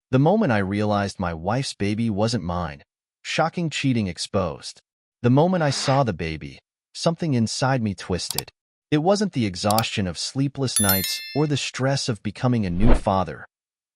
The moment I realized my wife's baby wasn't mine, shocking cheating exposed. The moment I saw the baby, something inside me twisted. It wasn't the exhaustion of sleepless nights or the stress of becoming a new father.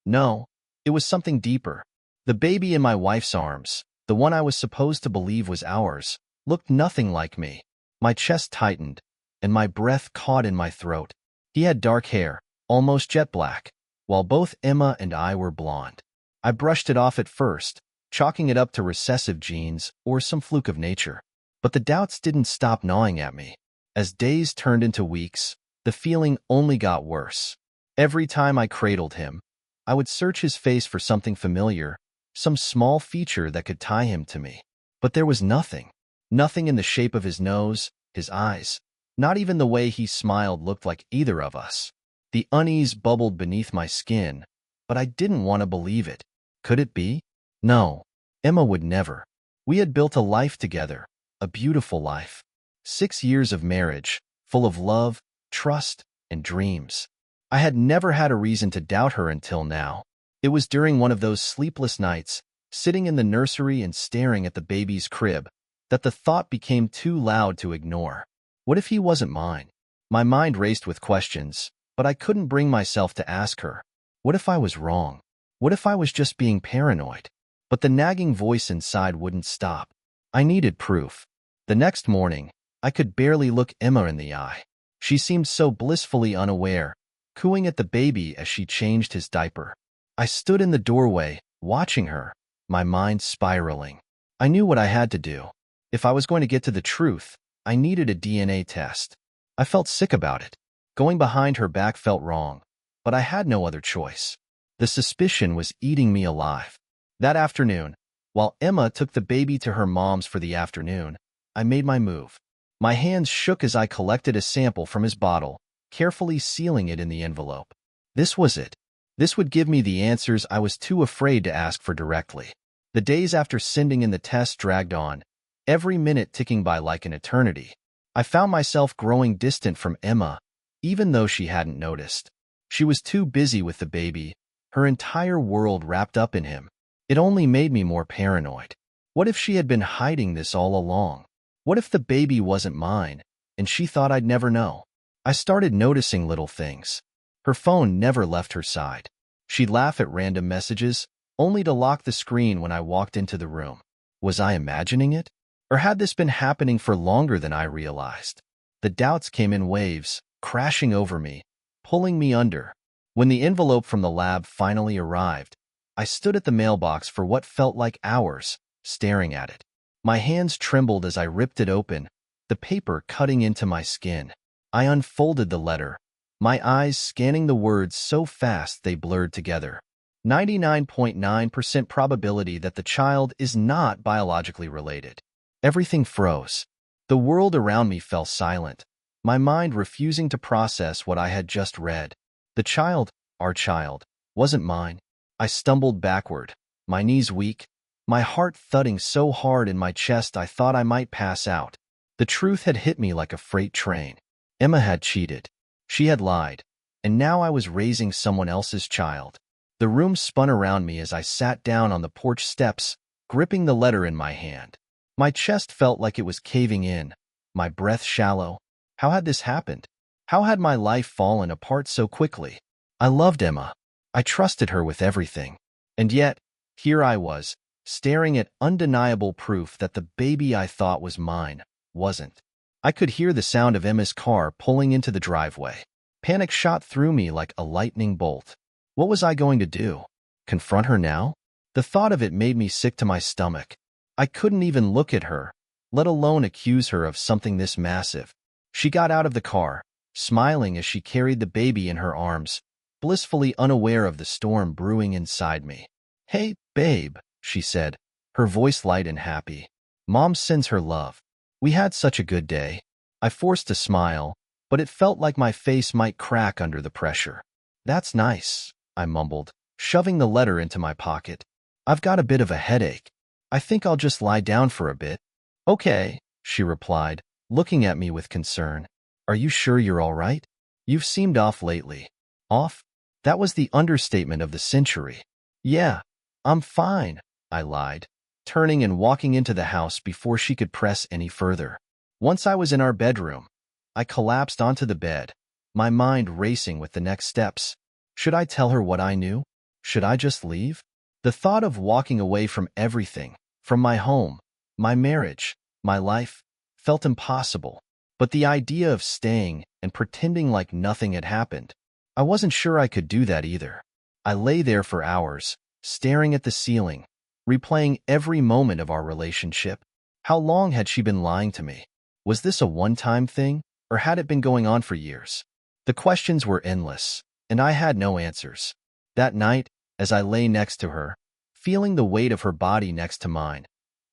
No, it was something deeper. The baby in my wife's arms, the one I was supposed to believe was ours, looked nothing like me. My chest tightened, and my breath caught in my throat. He had dark hair, almost jet black, while both Emma and I were blonde. I brushed it off at first, chalking it up to recessive genes or some fluke of nature. But the doubts didn't stop gnawing at me. As days turned into weeks, the feeling only got worse. Every time I cradled him, I would search his face for something familiar, some small feature that could tie him to me. But there was nothing. Nothing in the shape of his nose, his eyes. Not even the way he smiled looked like either of us. The unease bubbled beneath my skin, but I didn't want to believe it. Could it be? No, Emma would never. We had built a life together, a beautiful life. 6 years of marriage, full of love, trust, and dreams. I had never had a reason to doubt her until now. It was during one of those sleepless nights, sitting in the nursery and staring at the baby's crib, that the thought became too loud to ignore. What if he wasn't mine? My mind raced with questions, but I couldn't bring myself to ask her. What if I was wrong? What if I was just being paranoid? But the nagging voice inside wouldn't stop. I needed proof. The next morning, I could barely look Emma in the eye. She seemed so blissfully unaware, cooing at the baby as she changed his diaper. I stood in the doorway, watching her, my mind spiraling. I knew what I had to do. If I was going to get to the truth, I needed a DNA test. I felt sick about it. Going behind her back felt wrong, but I had no other choice. The suspicion was eating me alive. That afternoon, while Emma took the baby to her mom's for the afternoon, I made my move. My hands shook as I collected a sample from his bottle, carefully sealing it in the envelope. This was it. This would give me the answers I was too afraid to ask for directly. The days after sending in the test dragged on, every minute ticking by like an eternity. I found myself growing distant from Emma, even though she hadn't noticed. She was too busy with the baby, her entire world wrapped up in him. It only made me more paranoid. What if she had been hiding this all along? What if the baby wasn't mine, and she thought I'd never know? I started noticing little things. Her phone never left her side. She'd laugh at random messages, only to lock the screen when I walked into the room. Was I imagining it? Or had this been happening for longer than I realized? The doubts came in waves, crashing over me, pulling me under. When the envelope from the lab finally arrived, I stood at the mailbox for what felt like hours, staring at it. My hands trembled as I ripped it open, the paper cutting into my skin. I unfolded the letter, my eyes scanning the words so fast they blurred together. 99.9% probability that the child is not biologically related. Everything froze. The world around me fell silent, my mind refusing to process what I had just read. The child, our child, wasn't mine. I stumbled backward, my knees weak, my heart thudding so hard in my chest I thought I might pass out. The truth had hit me like a freight train. Emma had cheated. She had lied, and now I was raising someone else's child. The room spun around me as I sat down on the porch steps, gripping the letter in my hand. My chest felt like it was caving in, my breath shallow. How had this happened? How had my life fallen apart so quickly? I loved Emma. I trusted her with everything. And yet, here I was, staring at undeniable proof that the baby I thought was mine wasn't. I could hear the sound of Emma's car pulling into the driveway. Panic shot through me like a lightning bolt. What was I going to do? Confront her now? The thought of it made me sick to my stomach. I couldn't even look at her, let alone accuse her of something this massive. She got out of the car, smiling as she carried the baby in her arms, blissfully unaware of the storm brewing inside me. "Hey, babe," she said, her voice light and happy. "Mom sends her love. We had such a good day." I forced a smile, but it felt like my face might crack under the pressure. "That's nice," I mumbled, shoving the letter into my pocket. "I've got a bit of a headache. I think I'll just lie down for a bit." "Okay," she replied, looking at me with concern. "Are you sure you're all right? You've seemed off lately." Off? That was the understatement of the century. Yeah, I'm fine, I lied, turning and walking into the house before she could press any further. Once I was in our bedroom, I collapsed onto the bed, my mind racing with the next steps. Should I tell her what I knew? Should I just leave? The thought of walking away from everything, from my home, my marriage, my life, felt impossible. But the idea of staying and pretending like nothing had happened, I wasn't sure I could do that either. I lay there for hours, staring at the ceiling, replaying every moment of our relationship. How long had she been lying to me? Was this a one-time thing, or had it been going on for years? The questions were endless, and I had no answers. That night, as I lay next to her, feeling the weight of her body next to mine,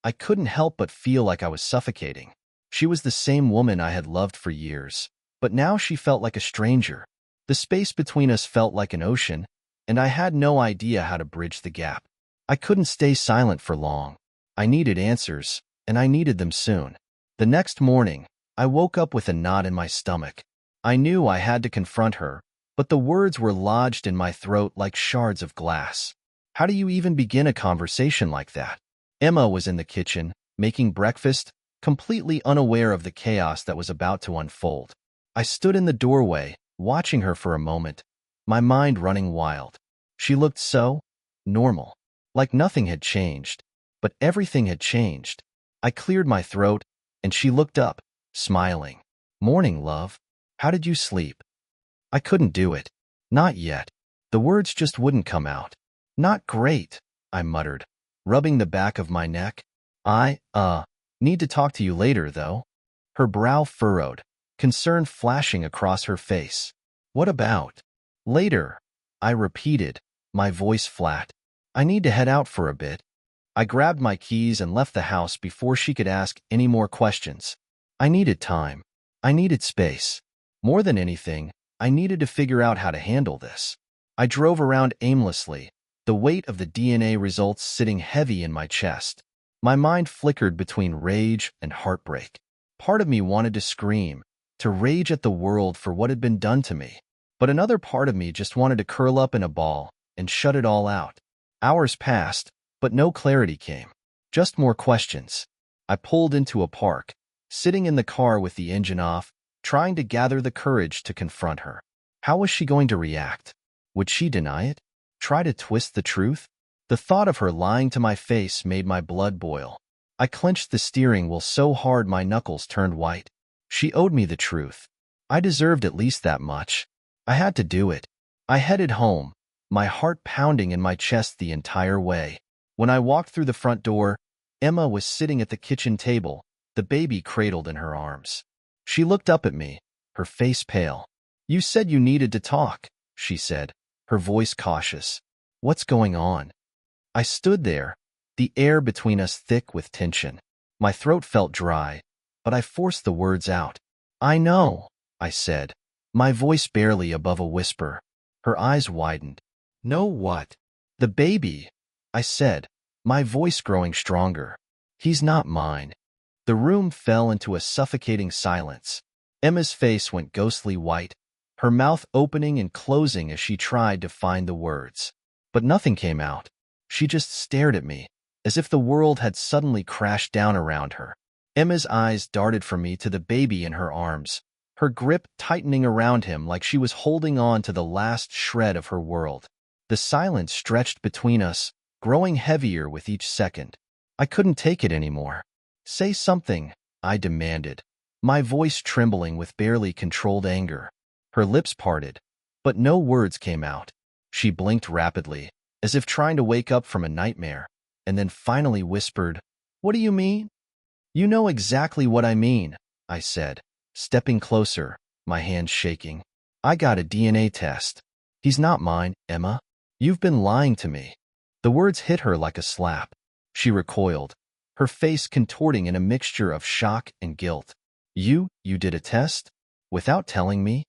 I couldn't help but feel like I was suffocating. She was the same woman I had loved for years, but now she felt like a stranger. The space between us felt like an ocean, and I had no idea how to bridge the gap. I couldn't stay silent for long. I needed answers, and I needed them soon. The next morning, I woke up with a knot in my stomach. I knew I had to confront her, but the words were lodged in my throat like shards of glass. How do you even begin a conversation like that? Emma was in the kitchen, making breakfast, completely unaware of the chaos that was about to unfold. I stood in the doorway, watching her for a moment, my mind running wild. She looked so normal, like nothing had changed, but everything had changed. I cleared my throat, and she looked up, smiling. "Morning, love. How did you sleep?" I couldn't do it. Not yet. The words just wouldn't come out. "Not great," I muttered, rubbing the back of my neck. I need to talk to you later, though." Her brow furrowed, concern flashing across her face. "What about?" "Later," I repeated, my voice flat. "I need to head out for a bit." I grabbed my keys and left the house before she could ask any more questions. I needed time. I needed space. More than anything, I needed to figure out how to handle this. I drove around aimlessly, the weight of the DNA results sitting heavy in my chest. My mind flickered between rage and heartbreak. Part of me wanted to scream, to rage at the world for what had been done to me. But another part of me just wanted to curl up in a ball and shut it all out. Hours passed, but no clarity came. Just more questions. I pulled into a park, sitting in the car with the engine off, trying to gather the courage to confront her. How was she going to react? Would she deny it? Try to twist the truth? The thought of her lying to my face made my blood boil. I clenched the steering wheel so hard my knuckles turned white. She owed me the truth. I deserved at least that much. I had to do it. I headed home, my heart pounding in my chest the entire way. When I walked through the front door, Emma was sitting at the kitchen table, the baby cradled in her arms. She looked up at me, her face pale. "You said you needed to talk," she said, her voice cautious. "What's going on?" I stood there, the air between us thick with tension. My throat felt dry, but I forced the words out. "I know," I said, my voice barely above a whisper. Her eyes widened. "Know what?" "The baby," I said, my voice growing stronger. "He's not mine." The room fell into a suffocating silence. Emma's face went ghostly white, her mouth opening and closing as she tried to find the words. But nothing came out. She just stared at me, as if the world had suddenly crashed down around her. Emma's eyes darted from me to the baby in her arms, her grip tightening around him like she was holding on to the last shred of her world. The silence stretched between us, growing heavier with each second. I couldn't take it anymore. "Say something," I demanded, my voice trembling with barely controlled anger. Her lips parted, but no words came out. She blinked rapidly, as if trying to wake up from a nightmare, and then finally whispered, "What do you mean?" "You know exactly what I mean," I said, stepping closer, my hands shaking. "I got a DNA test. He's not mine, Emma. You've been lying to me." The words hit her like a slap. She recoiled, her face contorting in a mixture of shock and guilt. You did a test? Without telling me?"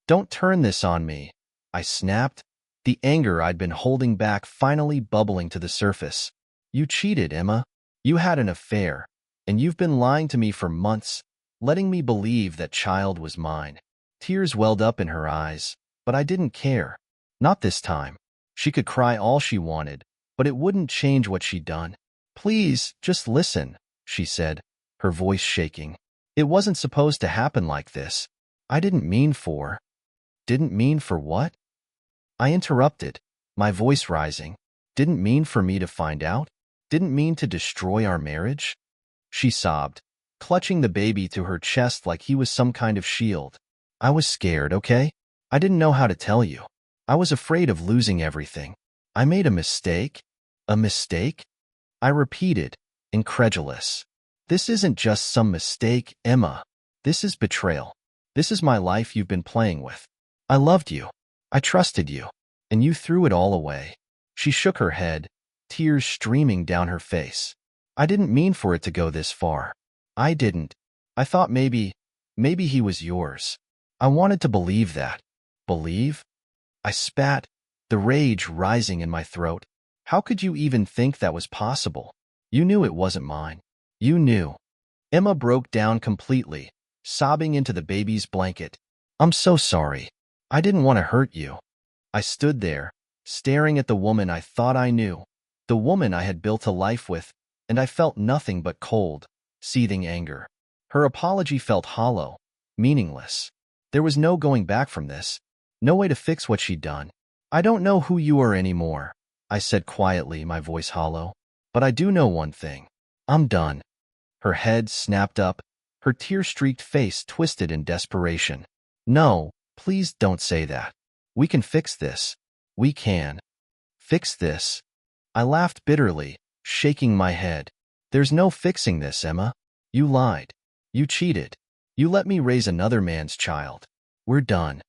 "Don't turn this on me," I snapped, the anger I'd been holding back finally bubbling to the surface. "You cheated, Emma. You had an affair, and you've been lying to me for months, letting me believe that child was mine." Tears welled up in her eyes, but I didn't care. Not this time. She could cry all she wanted, but it wouldn't change what she'd done. "Please, just listen," she said, her voice shaking. "It wasn't supposed to happen like this. I didn't mean for—" "Didn't mean for what?" I interrupted, my voice rising. "Didn't mean for me to find out? Didn't mean to destroy our marriage?" She sobbed, clutching the baby to her chest like he was some kind of shield. "I was scared, okay? I didn't know how to tell you. I was afraid of losing everything. I made a mistake." "A mistake?" I repeated, incredulous. "This isn't just some mistake, Emma. This is betrayal. This is my life you've been playing with. I loved you. I trusted you. And you threw it all away." She shook her head, tears streaming down her face. "I didn't mean for it to go this far. I didn't. I thought maybe he was yours. I wanted to believe that." "Believe?" I spat, the rage rising in my throat. "How could you even think that was possible? You knew it wasn't mine. You knew." Emma broke down completely, sobbing into the baby's blanket. "I'm so sorry. I didn't want to hurt you." I stood there, staring at the woman I thought I knew, the woman I had built a life with, and I felt nothing but cold, seething anger. Her apology felt hollow, meaningless. There was no going back from this, no way to fix what she'd done. "I don't know who you are anymore," I said quietly, my voice hollow. "But I do know one thing. I'm done." Her head snapped up, her tear-streaked face twisted in desperation. "No, please don't say that. We can fix this. We can. Fix this." I laughed bitterly, shaking my head. "There's no fixing this, Emma. You lied. You cheated. You let me raise another man's child. We're done."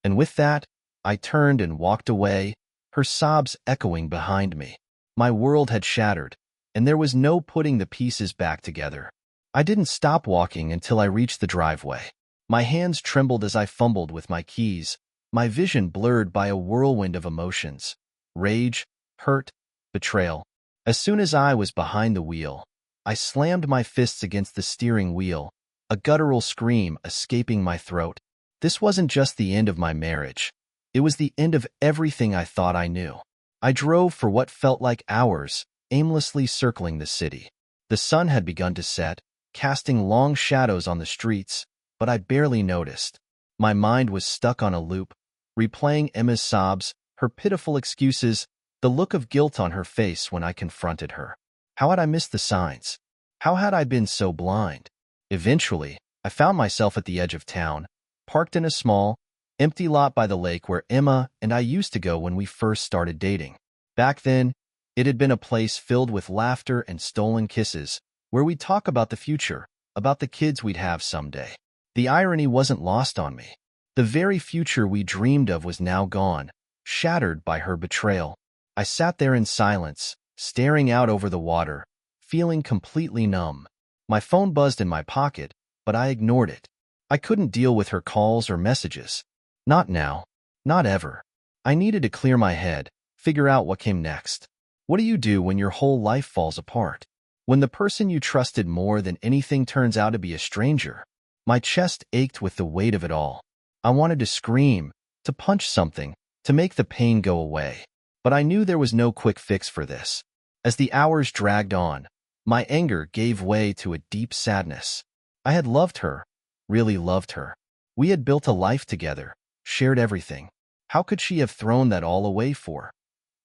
And with that, I turned and walked away, her sobs echoing behind me. My world had shattered, and there was no putting the pieces back together. I didn't stop walking until I reached the driveway. My hands trembled as I fumbled with my keys, my vision blurred by a whirlwind of emotions: rage, hurt, betrayal. As soon as I was behind the wheel, I slammed my fists against the steering wheel, a guttural scream escaping my throat. This wasn't just the end of my marriage. It was the end of everything I thought I knew. I drove for what felt like hours, aimlessly circling the city. The sun had begun to set, casting long shadows on the streets, but I barely noticed. My mind was stuck on a loop, replaying Emma's sobs, her pitiful excuses, the look of guilt on her face when I confronted her. How had I missed the signs? How had I been so blind? Eventually, I found myself at the edge of town, parked in a small, empty lot by the lake where Emma and I used to go when we first started dating. Back then, it had been a place filled with laughter and stolen kisses, where we'd talk about the future, about the kids we'd have someday. The irony wasn't lost on me. The very future we dreamed of was now gone, shattered by her betrayal. I sat there in silence, staring out over the water, feeling completely numb. My phone buzzed in my pocket, but I ignored it. I couldn't deal with her calls or messages. Not now. Not ever. I needed to clear my head, figure out what came next. What do you do when your whole life falls apart? When the person you trusted more than anything turns out to be a stranger? My chest ached with the weight of it all. I wanted to scream, to punch something, to make the pain go away. But I knew there was no quick fix for this. As the hours dragged on, my anger gave way to a deep sadness. I had loved her, really loved her. We had built a life together, shared everything. How could she have thrown that all away for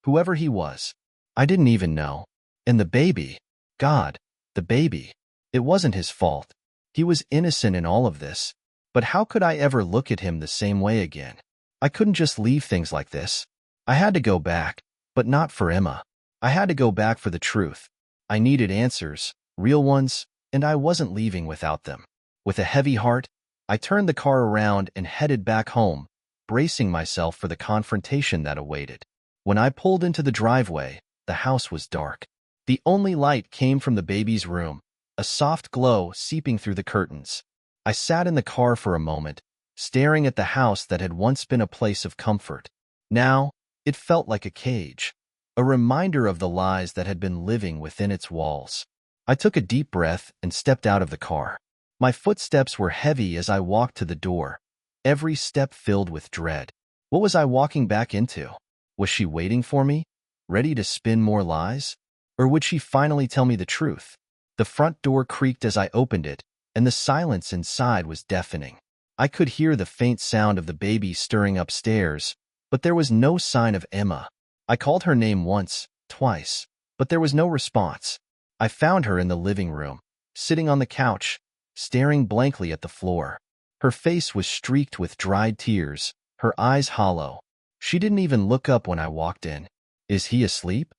whoever he was? I didn't even know. And the baby, God, the baby. It wasn't his fault. He was innocent in all of this. But how could I ever look at him the same way again? I couldn't just leave things like this. I had to go back, but not for Emma. I had to go back for the truth. I needed answers, real ones, and I wasn't leaving without them. With a heavy heart, I turned the car around and headed back home, bracing myself for the confrontation that awaited. When I pulled into the driveway, the house was dark. The only light came from the baby's room, a soft glow seeping through the curtains. I sat in the car for a moment, staring at the house that had once been a place of comfort. Now, it felt like a cage, a reminder of the lies that had been living within its walls. I took a deep breath and stepped out of the car. My footsteps were heavy as I walked to the door, every step filled with dread. What was I walking back into? Was she waiting for me, ready to spin more lies? Or would she finally tell me the truth? The front door creaked as I opened it, and the silence inside was deafening. I could hear the faint sound of the baby stirring upstairs, but there was no sign of Emma. I called her name once, twice, but there was no response. I found her in the living room, sitting on the couch, staring blankly at the floor. Her face was streaked with dried tears, her eyes hollow. She didn't even look up when I walked in. "Is he asleep?"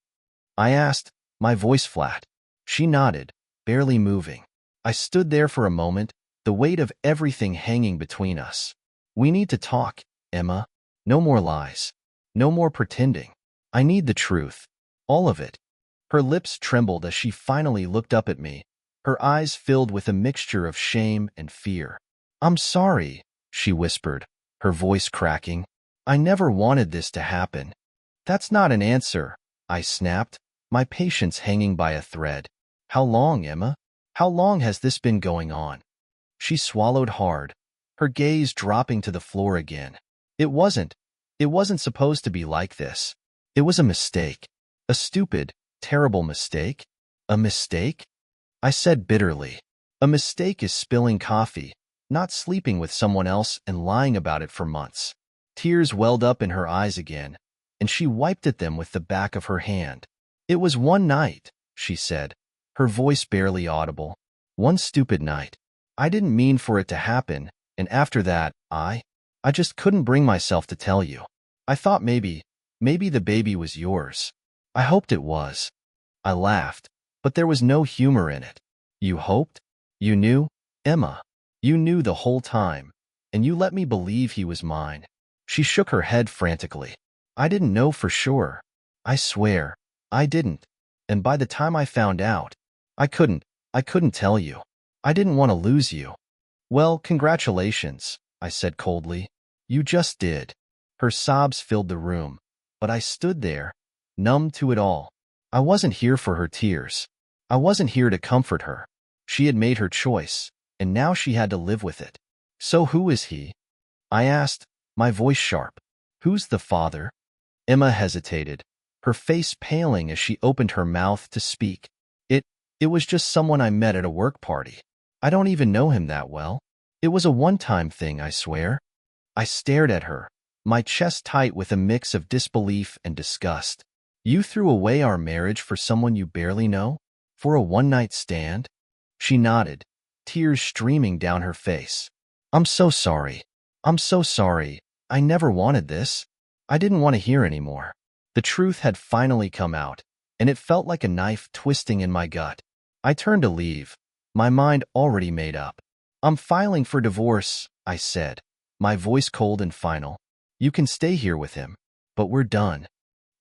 I asked, my voice flat. She nodded, barely moving. I stood there for a moment, the weight of everything hanging between us. "We need to talk, Emma. No more lies. No more pretending. I need the truth. All of it." Her lips trembled as she finally looked up at me, her eyes filled with a mixture of shame and fear. "I'm sorry," she whispered, her voice cracking. "I never wanted this to happen." "That's not an answer," I snapped, my patience hanging by a thread. "How long, Emma? How long has this been going on?" She swallowed hard, her gaze dropping to the floor again. It wasn't supposed to be like this. It was a mistake. A stupid, terrible mistake. A mistake? I said bitterly. A mistake is spilling coffee, not sleeping with someone else and lying about it for months. Tears welled up in her eyes again, and she wiped at them with the back of her hand. "It was one night," she said, her voice barely audible. "One stupid night. I didn't mean for it to happen, and after that, I just couldn't bring myself to tell you. I thought maybe the baby was yours. I hoped it was." I laughed, but there was no humor in it. "You hoped? You knew, Emma. You knew the whole time, and you let me believe he was mine." She shook her head frantically. "I didn't know for sure. I swear, I didn't. And by the time I found out, I couldn't tell you. I didn't want to lose you." "Well, congratulations," I said coldly. "You just did." Her sobs filled the room, but I stood there, numb to it all. I wasn't here for her tears. I wasn't here to comfort her. She had made her choice, and now she had to live with it. "So who is he?" I asked, my voice sharp. "Who's the father?" Emma hesitated, her face paling as she opened her mouth to speak. It was just someone I met at a work party. I don't even know him that well. It was a one-time thing, I swear." I stared at her, my chest tight with a mix of disbelief and disgust. "You threw away our marriage for someone you barely know? For a one-night stand?" She nodded, tears streaming down her face. "I'm so sorry. I'm so sorry. I never wanted this." I didn't want to hear anymore. The truth had finally come out, and it felt like a knife twisting in my gut. I turned to leave, my mind already made up. "I'm filing for divorce," I said, my voice cold and final. "You can stay here with him, but we're done."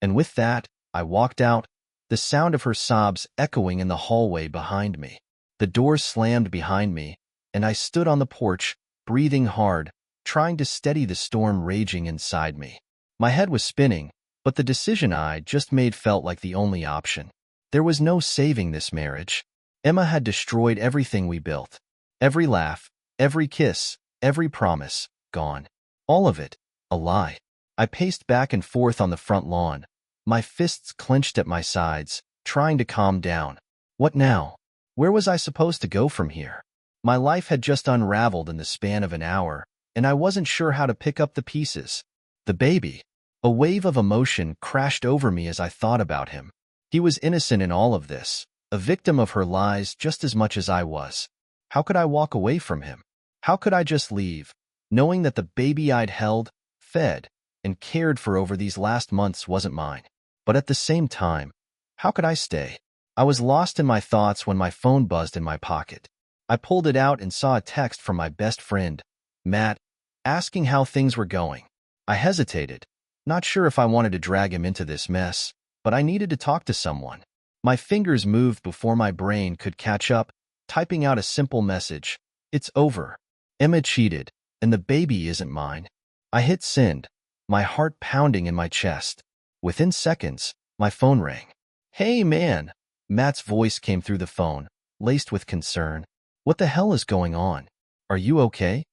And with that, I walked out, the sound of her sobs echoing in the hallway behind me. The door slammed behind me, and I stood on the porch, breathing hard, trying to steady the storm raging inside me. My head was spinning, but the decision I just made felt like the only option. There was no saving this marriage. Emma had destroyed everything we built. Every laugh, every kiss, every promise, gone. All of it, a lie. I paced back and forth on the front lawn, my fists clenched at my sides, trying to calm down. What now? Where was I supposed to go from here? My life had just unraveled in the span of an hour, and I wasn't sure how to pick up the pieces. The baby. A wave of emotion crashed over me as I thought about him. He was innocent in all of this, a victim of her lies just as much as I was. How could I walk away from him? How could I just leave, knowing that the baby I'd held, fed, and cared for over these last months wasn't mine? But at the same time, how could I stay? I was lost in my thoughts when my phone buzzed in my pocket. I pulled it out and saw a text from my best friend, Matt, asking how things were going. I hesitated, not sure if I wanted to drag him into this mess, but I needed to talk to someone. My fingers moved before my brain could catch up, typing out a simple message. "It's over. Emma cheated, and the baby isn't mine." I hit send, my heart pounding in my chest. Within seconds, my phone rang. "Hey, man." Matt's voice came through the phone, laced with concern. "What the hell is going on? Are you okay?"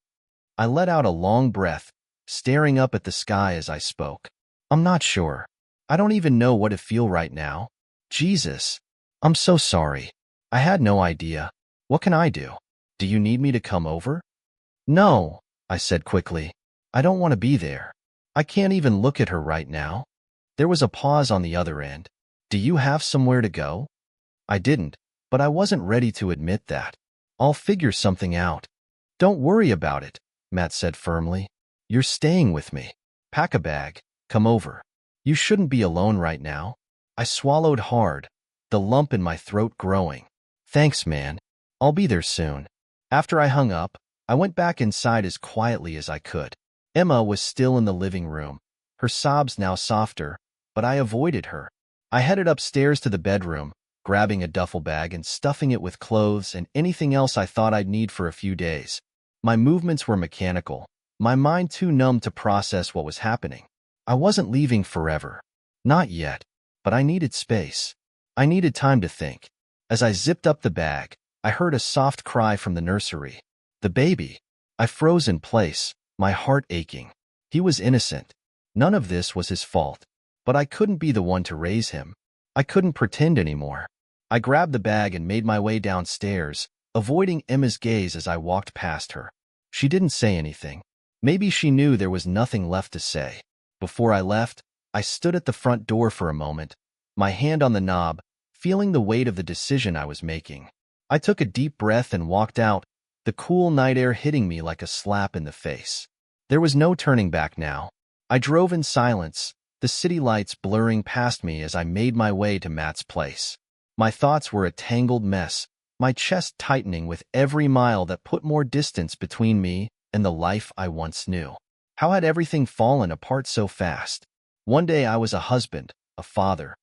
I let out a long breath, staring up at the sky as I spoke. "I'm not sure. I don't even know what to feel right now. Jesus. I'm so sorry. I had no idea. What can I do? Do you need me to come over? No, I said quickly. I don't want to be there. I can't even look at her right now. There was a pause on the other end. Do you have somewhere to go? I didn't, but I wasn't ready to admit that. I'll figure something out. Don't worry about it, Matt said firmly. You're staying with me. Pack a bag. Come over. You shouldn't be alone right now. I swallowed hard, the lump in my throat growing. Thanks, man. I'll be there soon. After I hung up, I went back inside as quietly as I could. Emma was still in the living room, her sobs now softer, but I avoided her. I headed upstairs to the bedroom, grabbing a duffel bag and stuffing it with clothes and anything else I thought I'd need for a few days. My movements were mechanical, my mind too numb to process what was happening. I wasn't leaving forever. Not yet, but I needed space. I needed time to think. As I zipped up the bag, I heard a soft cry from the nursery. The baby. I froze in place, my heart aching. He was innocent. None of this was his fault. But I couldn't be the one to raise him. I couldn't pretend anymore. I grabbed the bag and made my way downstairs, avoiding Emma's gaze as I walked past her. She didn't say anything. Maybe she knew there was nothing left to say. Before I left, I stood at the front door for a moment, my hand on the knob, feeling the weight of the decision I was making. I took a deep breath and walked out, the cool night air hitting me like a slap in the face. There was no turning back now. I drove in silence, the city lights blurring past me as I made my way to Matt's place. My thoughts were a tangled mess, my chest tightening with every mile that put more distance between me and the life I once knew. How had everything fallen apart so fast? One day I was a husband, a father.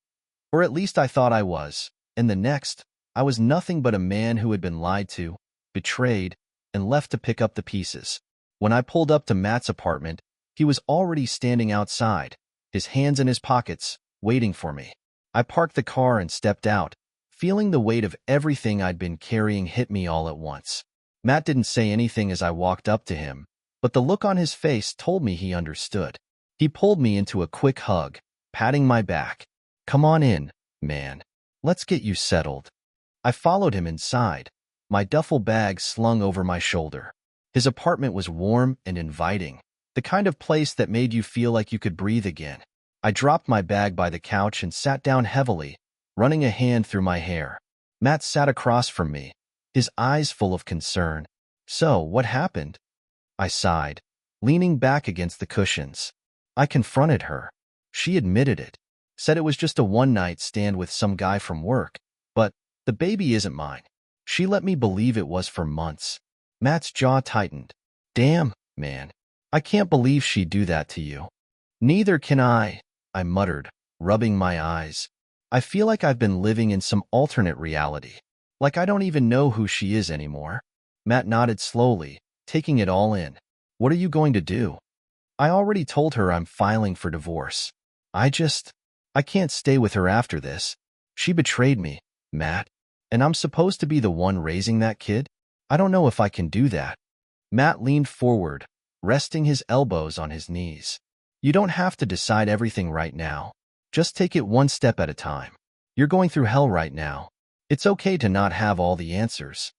Or at least I thought I was, and the next, I was nothing but a man who had been lied to, betrayed, and left to pick up the pieces. When I pulled up to Matt's apartment, he was already standing outside, his hands in his pockets, waiting for me. I parked the car and stepped out, feeling the weight of everything I'd been carrying hit me all at once. Matt didn't say anything as I walked up to him, but the look on his face told me he understood. He pulled me into a quick hug, patting my back. Come on in, man. Let's get you settled. I followed him inside, my duffel bag slung over my shoulder. His apartment was warm and inviting, the kind of place that made you feel like you could breathe again. I dropped my bag by the couch and sat down heavily, running a hand through my hair. Matt sat across from me, his eyes full of concern. So, what happened? I sighed, leaning back against the cushions. I confronted her. She admitted it, said it was just a one-night stand with some guy from work, but the baby isn't mine. She let me believe it was for months. Matt's jaw tightened. Damn, man. I can't believe she'd do that to you. Neither can I muttered, rubbing my eyes. I feel like I've been living in some alternate reality, like I don't even know who she is anymore. Matt nodded slowly, taking it all in. What are you going to do? I already told her I'm filing for divorce. I can't stay with her after this. She betrayed me, Matt, and I'm supposed to be the one raising that kid? I don't know if I can do that. Matt leaned forward, resting his elbows on his knees. You don't have to decide everything right now. Just take it one step at a time. You're going through hell right now. It's okay to not have all the answers.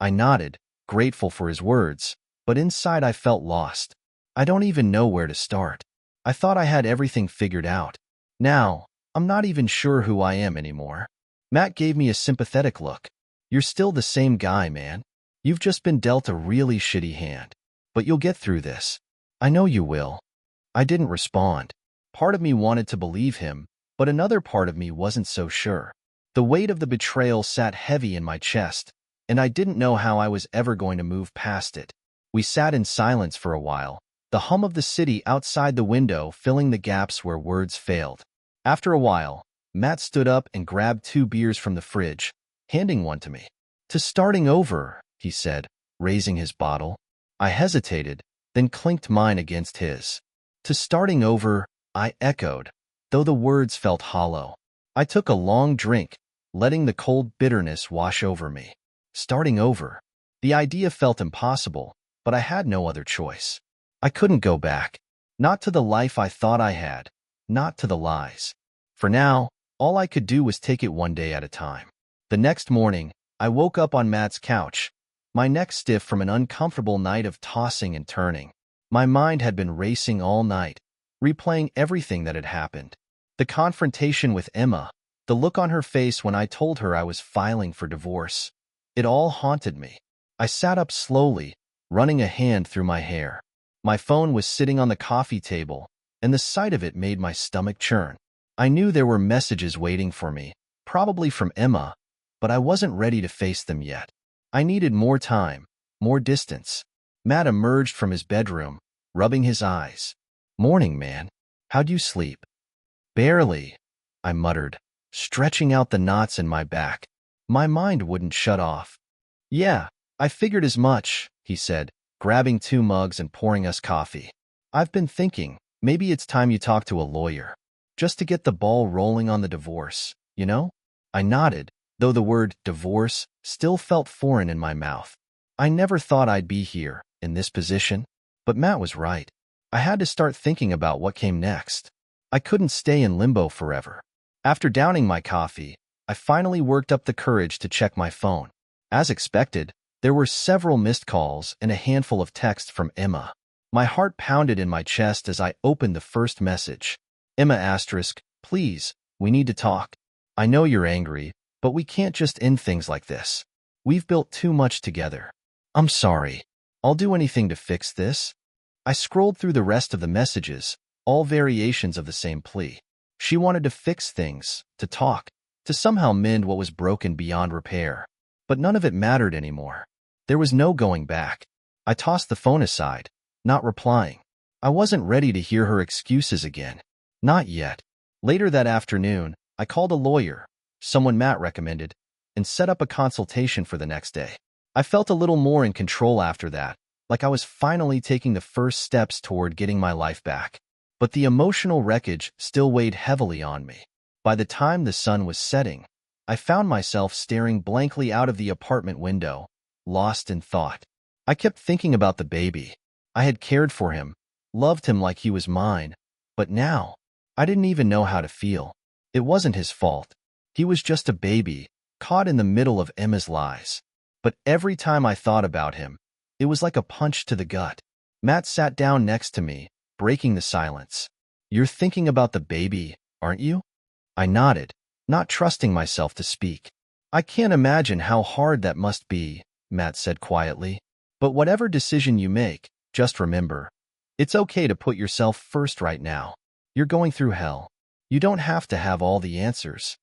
I nodded, grateful for his words, but inside I felt lost. I don't even know where to start. I thought I had everything figured out. Now, I'm not even sure who I am anymore. Matt gave me a sympathetic look. You're still the same guy, man. You've just been dealt a really shitty hand. But you'll get through this. I know you will. I didn't respond. Part of me wanted to believe him, but another part of me wasn't so sure. The weight of the betrayal sat heavy in my chest, and I didn't know how I was ever going to move past it. We sat in silence for a while, the hum of the city outside the window filling the gaps where words failed. After a while, Matt stood up and grabbed 2 beers from the fridge, handing one to me. To starting over, he said, raising his bottle. I hesitated, then clinked mine against his. To starting over, I echoed, though the words felt hollow. I took a long drink, letting the cold bitterness wash over me. Starting over. The idea felt impossible, but I had no other choice. I couldn't go back. Not to the life I thought I had. Not to the lies. For now, all I could do was take it one day at a time. The next morning, I woke up on Matt's couch, my neck stiff from an uncomfortable night of tossing and turning. My mind had been racing all night, replaying everything that had happened. The confrontation with Emma, the look on her face when I told her I was filing for divorce. It all haunted me. I sat up slowly, running a hand through my hair. My phone was sitting on the coffee table, and the sight of it made my stomach churn. I knew there were messages waiting for me, probably from Emma, but I wasn't ready to face them yet. I needed more time, more distance. Matt emerged from his bedroom, rubbing his eyes. "Morning, man. How'd you sleep?" "Barely," I muttered, stretching out the knots in my back. My mind wouldn't shut off. "Yeah, I figured as much," he said, grabbing 2 mugs and pouring us coffee. "I've been thinking, maybe it's time you talk to a lawyer. Just to get the ball rolling on the divorce, you know?" I nodded, though the word divorce still felt foreign in my mouth. I never thought I'd be here, in this position. But Matt was right. I had to start thinking about what came next. I couldn't stay in limbo forever. After downing my coffee, I finally worked up the courage to check my phone. As expected, there were several missed calls and a handful of texts from Emma. My heart pounded in my chest as I opened the first message. "Emma asterisk, please, we need to talk. I know you're angry, but we can't just end things like this. We've built too much together. I'm sorry. I'll do anything to fix this." I scrolled through the rest of the messages, all variations of the same plea. She wanted to fix things, to talk, to somehow mend what was broken beyond repair. But none of it mattered anymore. There was no going back. I tossed the phone aside, not replying. I wasn't ready to hear her excuses again. Not yet. Later that afternoon, I called a lawyer, someone Matt recommended, and set up a consultation for the next day. I felt a little more in control after that, like I was finally taking the first steps toward getting my life back. But the emotional wreckage still weighed heavily on me. By the time the sun was setting, I found myself staring blankly out of the apartment window, lost in thought. I kept thinking about the baby. I had cared for him, loved him like he was mine, but now, I didn't even know how to feel. It wasn't his fault. He was just a baby, caught in the middle of Emma's lies. But every time I thought about him, it was like a punch to the gut. Matt sat down next to me, breaking the silence. "You're thinking about the baby, aren't you?" I nodded, not trusting myself to speak. "I can't imagine how hard that must be," Matt said quietly. "But whatever decision you make, just remember, it's okay to put yourself first right now. You're going through hell. You don't have to have all the answers."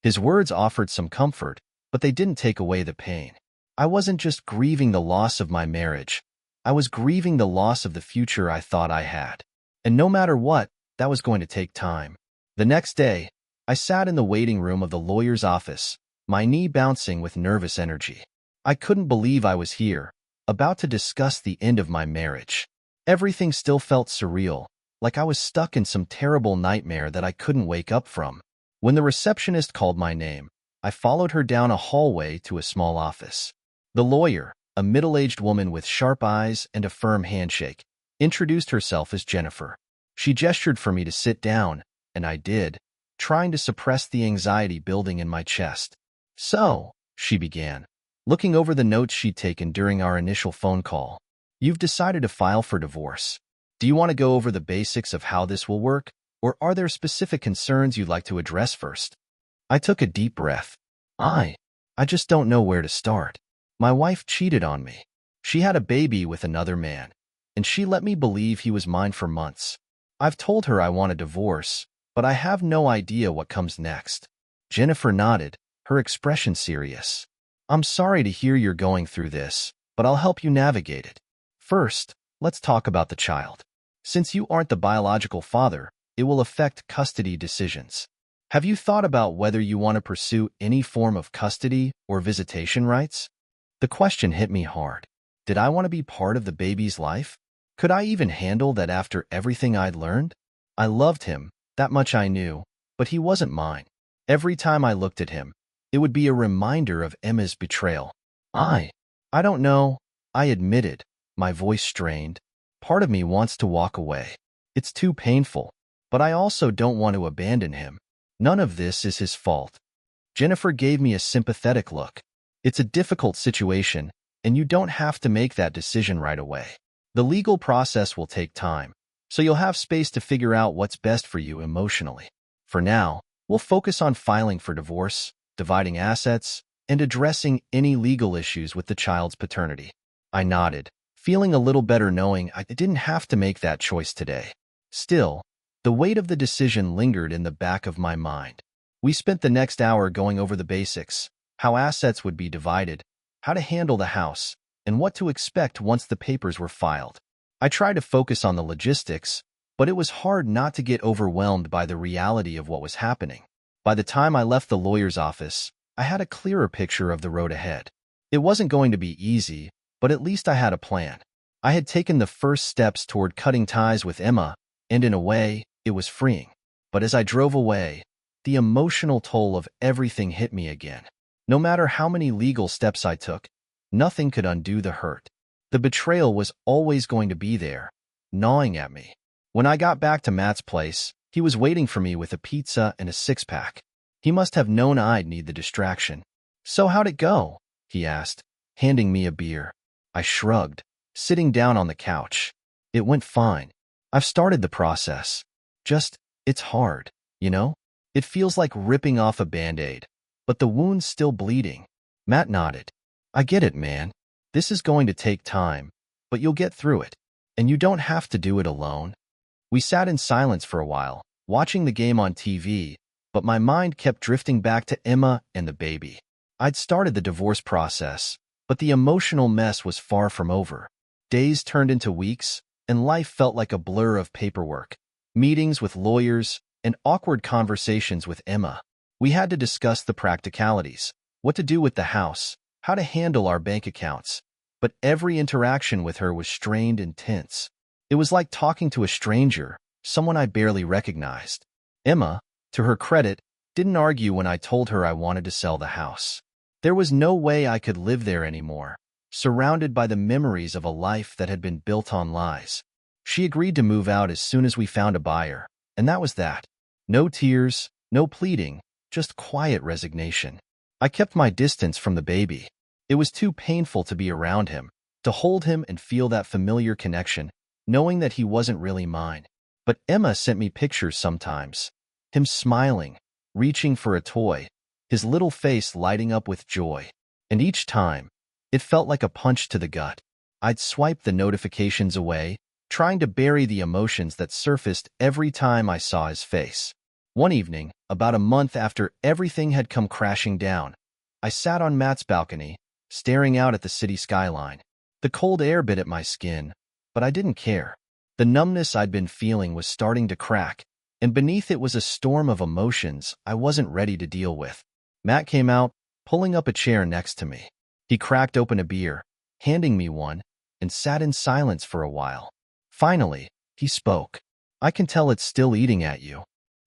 His words offered some comfort, but they didn't take away the pain. I wasn't just grieving the loss of my marriage. I was grieving the loss of the future I thought I had. And no matter what, that was going to take time. The next day, I sat in the waiting room of the lawyer's office, my knee bouncing with nervous energy. I couldn't believe I was here, about to discuss the end of my marriage. Everything still felt surreal, like I was stuck in some terrible nightmare that I couldn't wake up from. When the receptionist called my name, I followed her down a hallway to a small office. The lawyer, a middle-aged woman with sharp eyes and a firm handshake, introduced herself as Jennifer. She gestured for me to sit down, and I did, trying to suppress the anxiety building in my chest. "So," she began, looking over the notes she'd taken during our initial phone call, "you've decided to file for divorce. Do you want to go over the basics of how this will work, or are there specific concerns you'd like to address first?" I took a deep breath. I just don't know where to start. My wife cheated on me. She had a baby with another man, and she let me believe he was mine for months. I've told her I want a divorce, but I have no idea what comes next. Jennifer nodded, her expression serious. "I'm sorry to hear you're going through this, but I'll help you navigate it. First, let's talk about the child. Since you aren't the biological father, it will affect custody decisions. Have you thought about whether you want to pursue any form of custody or visitation rights?" The question hit me hard. Did I want to be part of the baby's life? Could I even handle that after everything I'd learned? I loved him, that much I knew, but he wasn't mine. Every time I looked at him, it would be a reminder of Emma's betrayal. I don't know, I admitted, my voice strained. Part of me wants to walk away. It's too painful, but I also don't want to abandon him. None of this is his fault. Jennifer gave me a sympathetic look. It's a difficult situation, and you don't have to make that decision right away. The legal process will take time, so you'll have space to figure out what's best for you emotionally. For now, we'll focus on filing for divorce, dividing assets, and addressing any legal issues with the child's paternity. I nodded, feeling a little better knowing I didn't have to make that choice today. Still, the weight of the decision lingered in the back of my mind. We spent the next hour going over the basics, how assets would be divided, how to handle the house, and what to expect once the papers were filed. I tried to focus on the logistics, but it was hard not to get overwhelmed by the reality of what was happening. By the time I left the lawyer's office, I had a clearer picture of the road ahead. It wasn't going to be easy, but at least I had a plan. I had taken the first steps toward cutting ties with Emma, and in a way, it was freeing. But as I drove away, the emotional toll of everything hit me again. No matter how many legal steps I took, nothing could undo the hurt. The betrayal was always going to be there, gnawing at me. When I got back to Matt's place, he was waiting for me with a pizza and a six-pack. He must have known I'd need the distraction. "So how'd it go?" he asked, handing me a beer. I shrugged, sitting down on the couch. "It went fine. I've started the process. It's hard, you know? It feels like ripping off a Band-Aid, but the wound's still bleeding." Matt nodded. "I get it, man. This is going to take time, but you'll get through it. And you don't have to do it alone." We sat in silence for a while, watching the game on TV, but my mind kept drifting back to Emma and the baby. I'd started the divorce process, but the emotional mess was far from over. Days turned into weeks, and life felt like a blur of paperwork. Meetings with lawyers, and awkward conversations with Emma. We had to discuss the practicalities, what to do with the house, how to handle our bank accounts. But every interaction with her was strained and tense. It was like talking to a stranger, someone I barely recognized. Emma, to her credit, didn't argue when I told her I wanted to sell the house. There was no way I could live there anymore, surrounded by the memories of a life that had been built on lies. She agreed to move out as soon as we found a buyer, and that was that. No tears, no pleading, just quiet resignation. I kept my distance from the baby. It was too painful to be around him, to hold him and feel that familiar connection, knowing that he wasn't really mine. But Emma sent me pictures sometimes. Him smiling, reaching for a toy, his little face lighting up with joy. And each time, it felt like a punch to the gut. I'd swipe the notifications away, trying to bury the emotions that surfaced every time I saw his face. One evening, about a month after everything had come crashing down, I sat on Matt's balcony, staring out at the city skyline. The cold air bit at my skin, but I didn't care. The numbness I'd been feeling was starting to crack, and beneath it was a storm of emotions I wasn't ready to deal with. Matt came out, pulling up a chair next to me. He cracked open a beer, handing me one, and sat in silence for a while. Finally, he spoke. "I can tell it's still eating at you."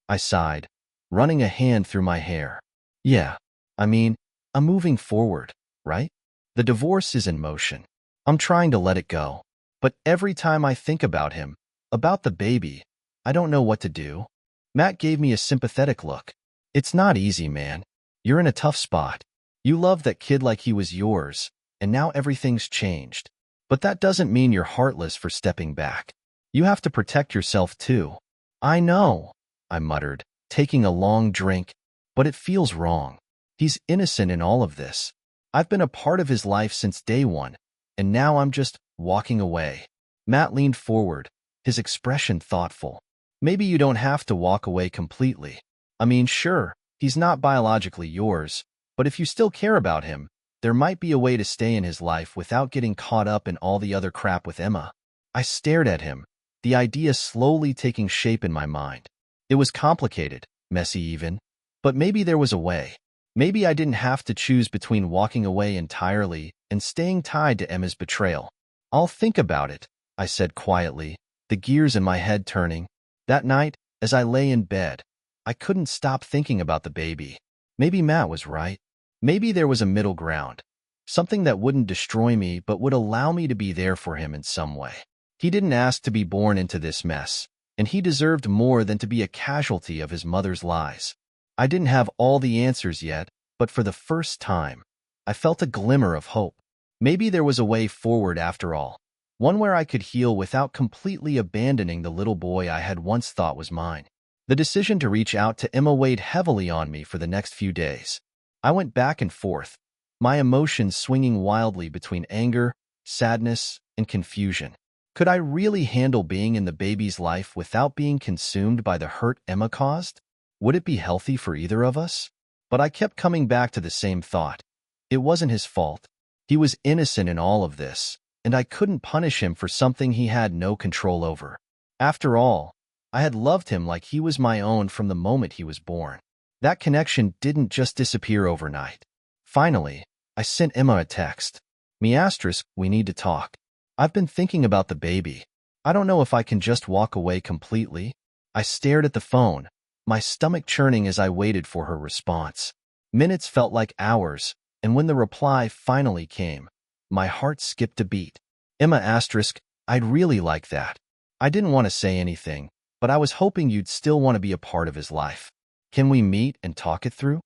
I sighed, running a hand through my hair. "Yeah, I mean, I'm moving forward, right? The divorce is in motion. I'm trying to let it go. But every time I think about him, about the baby, I don't know what to do." Matt gave me a sympathetic look. "It's not easy, man. You're in a tough spot. You loved that kid like he was yours, and now everything's changed. But that doesn't mean you're heartless for stepping back. You have to protect yourself too." "I know," I muttered, taking a long drink, "but it feels wrong. He's innocent in all of this. I've been a part of his life since day one, and now I'm just walking away." Matt leaned forward, his expression thoughtful. "Maybe you don't have to walk away completely. I mean, sure, he's not biologically yours, but if you still care about him, there might be a way to stay in his life without getting caught up in all the other crap with Emma." I stared at him, the idea slowly taking shape in my mind. It was complicated, messy even, but maybe there was a way. Maybe I didn't have to choose between walking away entirely and staying tied to Emma's betrayal. "I'll think about it," I said quietly, the gears in my head turning. That night, as I lay in bed, I couldn't stop thinking about the baby. Maybe Matt was right. Maybe there was a middle ground, something that wouldn't destroy me but would allow me to be there for him in some way. He didn't ask to be born into this mess, and he deserved more than to be a casualty of his mother's lies. I didn't have all the answers yet, but for the first time, I felt a glimmer of hope. Maybe there was a way forward after all, one where I could heal without completely abandoning the little boy I had once thought was mine. The decision to reach out to Emma weighed heavily on me for the next few days. I went back and forth, my emotions swinging wildly between anger, sadness, and confusion. Could I really handle being in the baby's life without being consumed by the hurt Emma caused? Would it be healthy for either of us? But I kept coming back to the same thought. It wasn't his fault. He was innocent in all of this, and I couldn't punish him for something he had no control over. After all, I had loved him like he was my own from the moment he was born. That connection didn't just disappear overnight. Finally, I sent Emma a text. We need to talk. I've been thinking about the baby. I don't know if I can just walk away completely. I stared at the phone, my stomach churning as I waited for her response. Minutes felt like hours, and when the reply finally came, my heart skipped a beat. Emma asterisk, I'd really like that. I didn't want to say anything, but I was hoping you'd still want to be a part of his life. Can we meet and talk it through?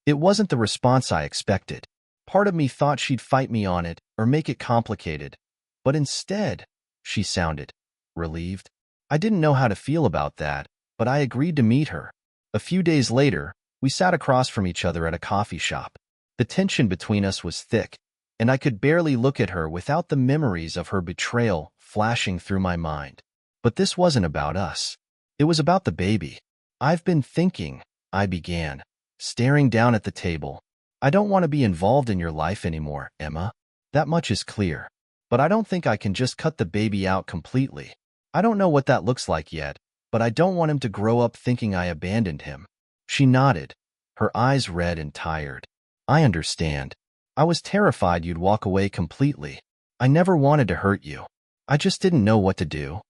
It wasn't the response I expected. Part of me thought she'd fight me on it or make it complicated, but instead, she sounded relieved. I didn't know how to feel about that, but I agreed to meet her. A few days later, we sat across from each other at a coffee shop. The tension between us was thick, and I could barely look at her without the memories of her betrayal flashing through my mind. But this wasn't about us. It was about the baby. I've been thinking, I began, staring down at the table. I don't want to be involved in your life anymore, Emma. That much is clear. But I don't think I can just cut the baby out completely. I don't know what that looks like yet, but I don't want him to grow up thinking I abandoned him. She nodded, her eyes red and tired. I understand. I was terrified you'd walk away completely. I never wanted to hurt you. I just didn't know what to do.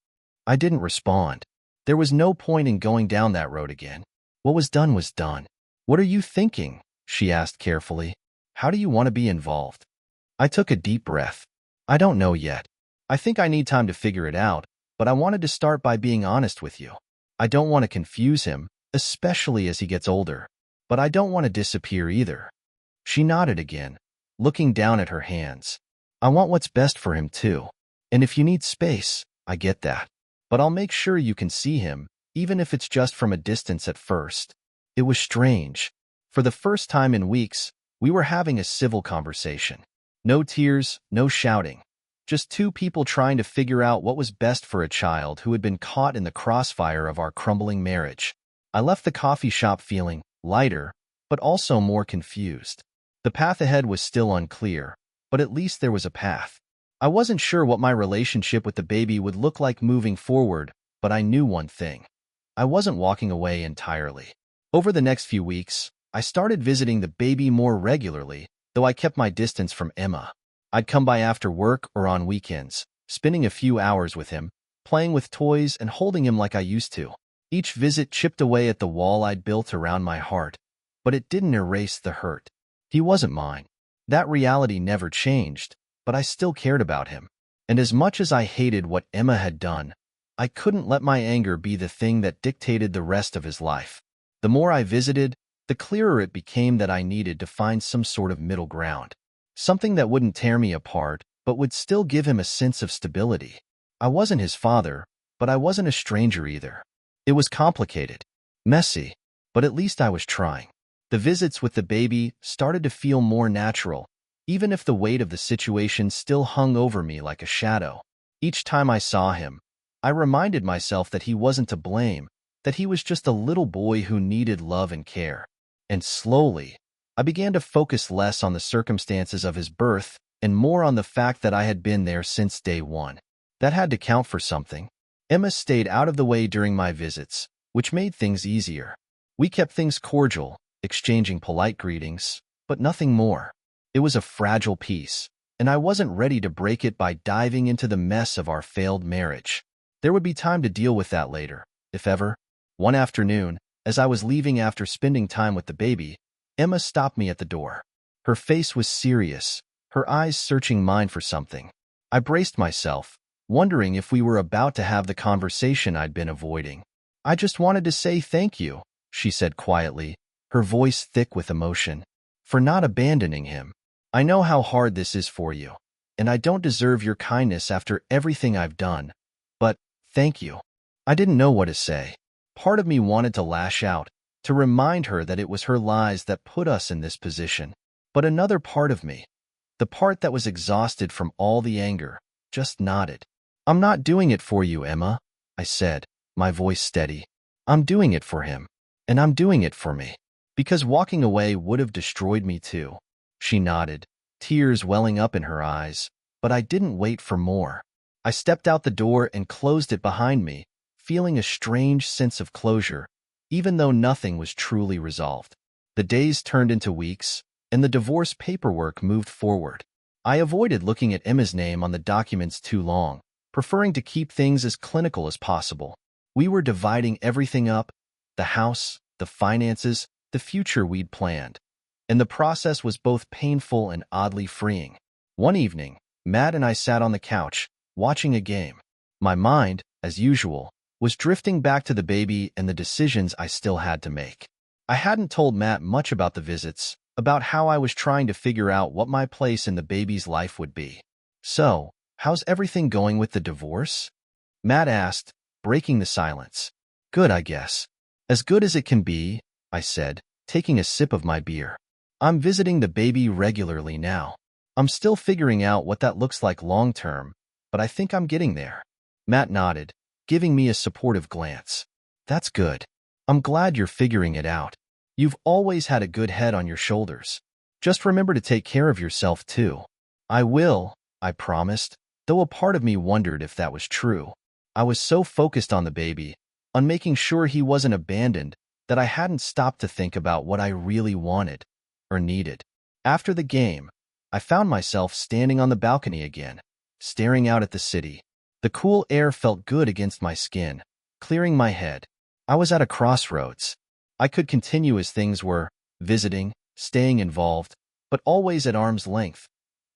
I didn't respond. There was no point in going down that road again. What was done was done. What are you thinking? She asked carefully. How do you want to be involved? I took a deep breath. I don't know yet. I think I need time to figure it out, but I wanted to start by being honest with you. I don't want to confuse him, especially as he gets older, but I don't want to disappear either. She nodded again, looking down at her hands. I want what's best for him too. And if you need space, I get that. But I'll make sure you can see him, even if it's just from a distance at first. It was strange. For the first time in weeks, we were having a civil conversation. No tears, no shouting. Just two people trying to figure out what was best for a child who had been caught in the crossfire of our crumbling marriage. I left the coffee shop feeling lighter, but also more confused. The path ahead was still unclear, but at least there was a path. I wasn't sure what my relationship with the baby would look like moving forward, but I knew one thing. I wasn't walking away entirely. Over the next few weeks, I started visiting the baby more regularly, though I kept my distance from Emma. I'd come by after work or on weekends, spending a few hours with him, playing with toys and holding him like I used to. Each visit chipped away at the wall I'd built around my heart, but it didn't erase the hurt. He wasn't mine. That reality never changed, but I still cared about him. And as much as I hated what Emma had done, I couldn't let my anger be the thing that dictated the rest of his life. The more I visited, the clearer it became that I needed to find some sort of middle ground. Something that wouldn't tear me apart, but would still give him a sense of stability. I wasn't his father, but I wasn't a stranger either. It was complicated, messy, but at least I was trying. The visits with the baby started to feel more natural, even if the weight of the situation still hung over me like a shadow. Each time I saw him, I reminded myself that he wasn't to blame, that he was just a little boy who needed love and care. And slowly, I began to focus less on the circumstances of his birth and more on the fact that I had been there since day one. That had to count for something. Emma stayed out of the way during my visits, which made things easier. We kept things cordial, exchanging polite greetings, but nothing more. It was a fragile piece, and I wasn't ready to break it by diving into the mess of our failed marriage. There would be time to deal with that later, if ever. One afternoon, as I was leaving after spending time with the baby, Emma stopped me at the door. Her face was serious, her eyes searching mine for something. I braced myself, wondering if we were about to have the conversation I'd been avoiding. I just wanted to say thank you, she said quietly, her voice thick with emotion, "for not abandoning him. I know how hard this is for you, and I don't deserve your kindness after everything I've done. But thank you." I didn't know what to say. Part of me wanted to lash out, to remind her that it was her lies that put us in this position. But another part of me, the part that was exhausted from all the anger, just nodded. "I'm not doing it for you, Emma," I said, my voice steady. "I'm doing it for him, and I'm doing it for me. Because walking away would have destroyed me too." She nodded, tears welling up in her eyes, but I didn't wait for more. I stepped out the door and closed it behind me, feeling a strange sense of closure, even though nothing was truly resolved. The days turned into weeks, and the divorce paperwork moved forward. I avoided looking at Emma's name on the documents too long, preferring to keep things as clinical as possible. We were dividing everything up, the house, the finances, the future we'd planned. And the process was both painful and oddly freeing. One evening, Matt and I sat on the couch, watching a game. My mind, as usual, was drifting back to the baby and the decisions I still had to make. I hadn't told Matt much about the visits, about how I was trying to figure out what my place in the baby's life would be. "So, how's everything going with the divorce?" Matt asked, breaking the silence. "Good, I guess. As good as it can be," I said, taking a sip of my beer. "I'm visiting the baby regularly now. I'm still figuring out what that looks like long term, but I think I'm getting there." Matt nodded, giving me a supportive glance. "That's good. I'm glad you're figuring it out. You've always had a good head on your shoulders. Just remember to take care of yourself, too." "I will," I promised, though a part of me wondered if that was true. I was so focused on the baby, on making sure he wasn't abandoned, that I hadn't stopped to think about what I really wanted or needed. After the game, I found myself standing on the balcony again, staring out at the city. The cool air felt good against my skin, clearing my head. I was at a crossroads. I could continue as things were, visiting, staying involved, but always at arm's length.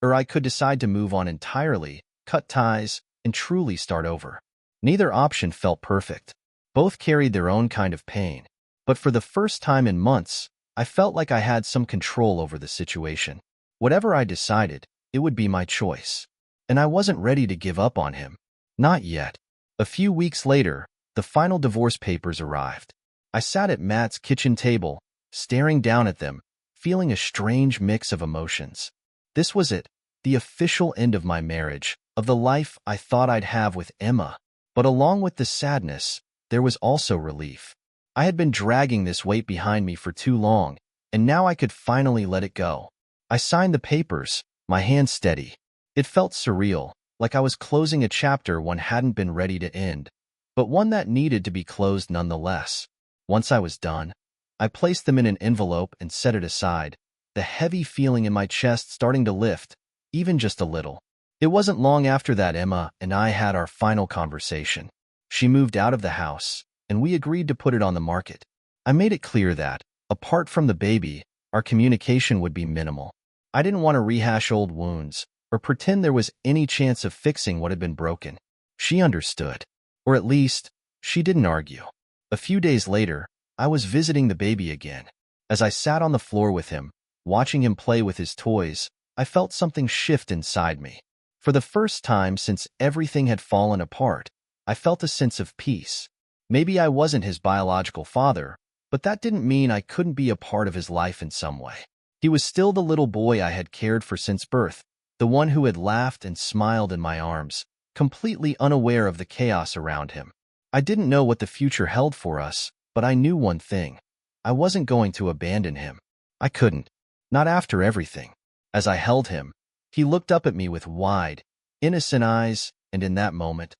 Or I could decide to move on entirely, cut ties, and truly start over. Neither option felt perfect. Both carried their own kind of pain. But for the first time in months, I felt like I had some control over the situation. Whatever I decided, it would be my choice. And I wasn't ready to give up on him. Not yet. A few weeks later, the final divorce papers arrived. I sat at Matt's kitchen table, staring down at them, feeling a strange mix of emotions. This was it, the official end of my marriage, of the life I thought I'd have with Emma. But along with the sadness, there was also relief. I had been dragging this weight behind me for too long, and now I could finally let it go. I signed the papers, my hand steady. It felt surreal, like I was closing a chapter one hadn't been ready to end, but one that needed to be closed nonetheless. Once I was done, I placed them in an envelope and set it aside, the heavy feeling in my chest starting to lift, even just a little. It wasn't long after that Emma and I had our final conversation. She moved out of the house, and we agreed to put it on the market. I made it clear that, apart from the baby, our communication would be minimal. I didn't want to rehash old wounds, or pretend there was any chance of fixing what had been broken. She understood. Or at least, she didn't argue. A few days later, I was visiting the baby again. As I sat on the floor with him, watching him play with his toys, I felt something shift inside me. For the first time since everything had fallen apart, I felt a sense of peace. Maybe I wasn't his biological father, but that didn't mean I couldn't be a part of his life in some way. He was still the little boy I had cared for since birth, the one who had laughed and smiled in my arms, completely unaware of the chaos around him. I didn't know what the future held for us, but I knew one thing. I wasn't going to abandon him. I couldn't. Not after everything. As I held him, he looked up at me with wide, innocent eyes, and in that moment,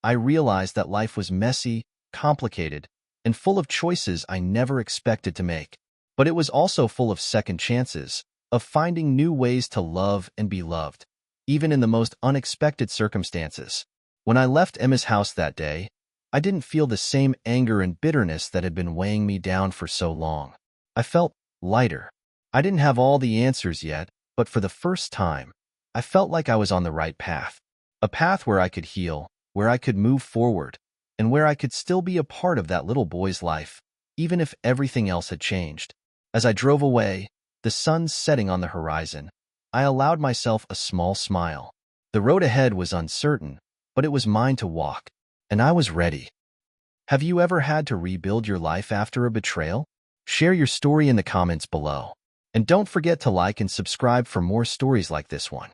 I realized that life was messy, complicated, and full of choices I never expected to make. But it was also full of second chances, of finding new ways to love and be loved, even in the most unexpected circumstances. When I left Emma's house that day, I didn't feel the same anger and bitterness that had been weighing me down for so long. I felt lighter. I didn't have all the answers yet, but for the first time, I felt like I was on the right path. A path where I could heal, where I could move forward, and where I could still be a part of that little boy's life, even if everything else had changed. As I drove away, the sun setting on the horizon, I allowed myself a small smile. The road ahead was uncertain, but it was mine to walk, and I was ready. Have you ever had to rebuild your life after a betrayal? Share your story in the comments below. And don't forget to like and subscribe for more stories like this one.